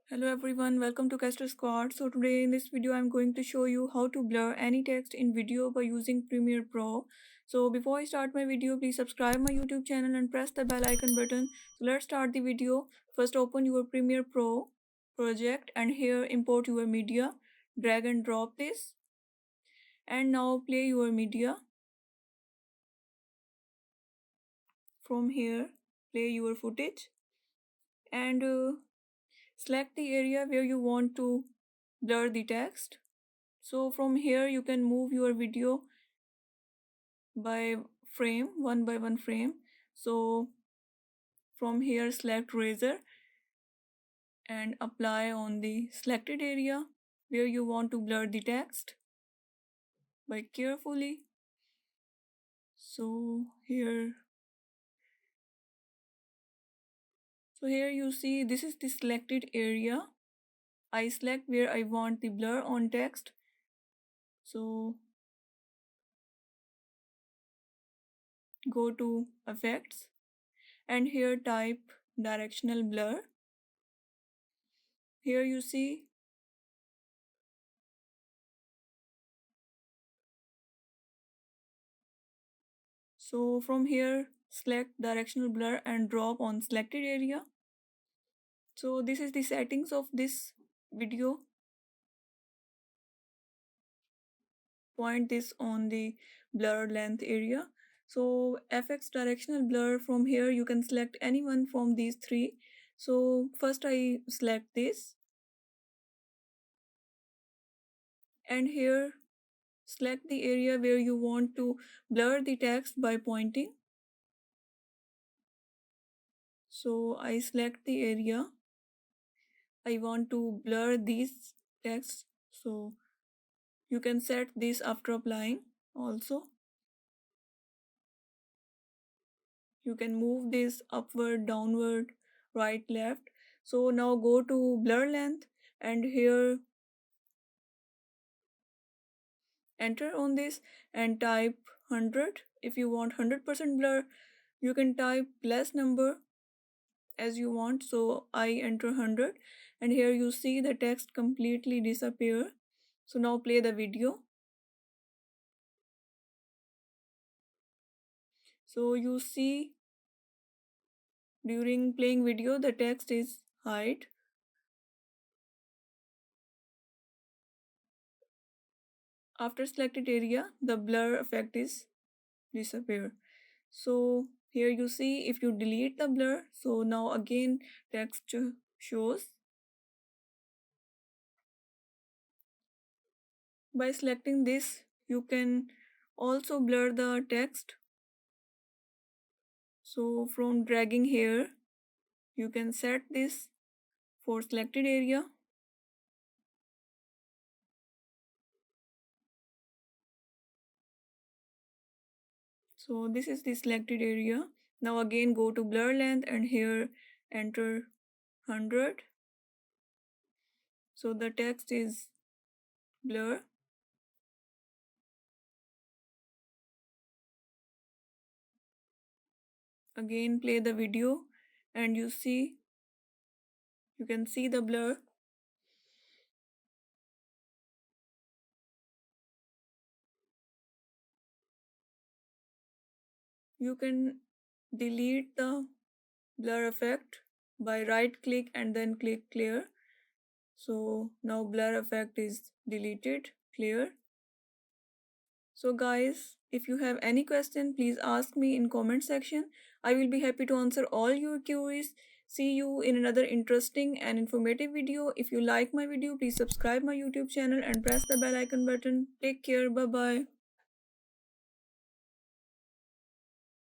Hello everyone, welcome to Caster Squad. So today in this video I'm going to show you how to blur any text in video by using Premiere Pro. So before I start my video, please subscribe my YouTube channel and press the bell icon button. So let's start the video. First open your Premiere Pro project and here import your media. Drag and drop this and now play your media. From here play your footage and select the area where you want to blur the text. So from here you can move your video by frame, one by one frame. So from here select razor and apply on the selected area where you want to blur the text by carefully. So here you see this is the selected area. I select where I want the blur on text. So go to effects and here type directional blur. Here you see so from here select directional blur and drop on selected area. So this is the settings of this video. Point this on the blur length area. So FX directional blur, from here you can select any one from these three. So first I select this and here select the area where you want to blur the text by pointing. So I select the area I want to blur these text. So you can set this after applying also. You can move this upward, downward, right, left. So now go to blur length and here enter on this and type 100. If you want 100% blur, you can type less number as you want. So I enter 100 and here you see the text completely disappear. So now play the video. So you see during playing video the text is hide. After selected area the blur effect is disappear. So here you see if you delete the blur, so now again text shows. By selecting this you can also blur the text. So from dragging here you can set this for selected area. So this is the selected area. Now again go to blur length and here enter 100. So the text is blur. Again play the video and you can see the blur. You can delete the blur effect by right click and then click clear. So now blur effect is deleted, clear. So guys, if you have any question, please ask me in comment section. I will be happy to answer all your queries. See you in another interesting and informative video. If you like my video, please subscribe my YouTube channel and press the bell icon button. Take care. Bye bye.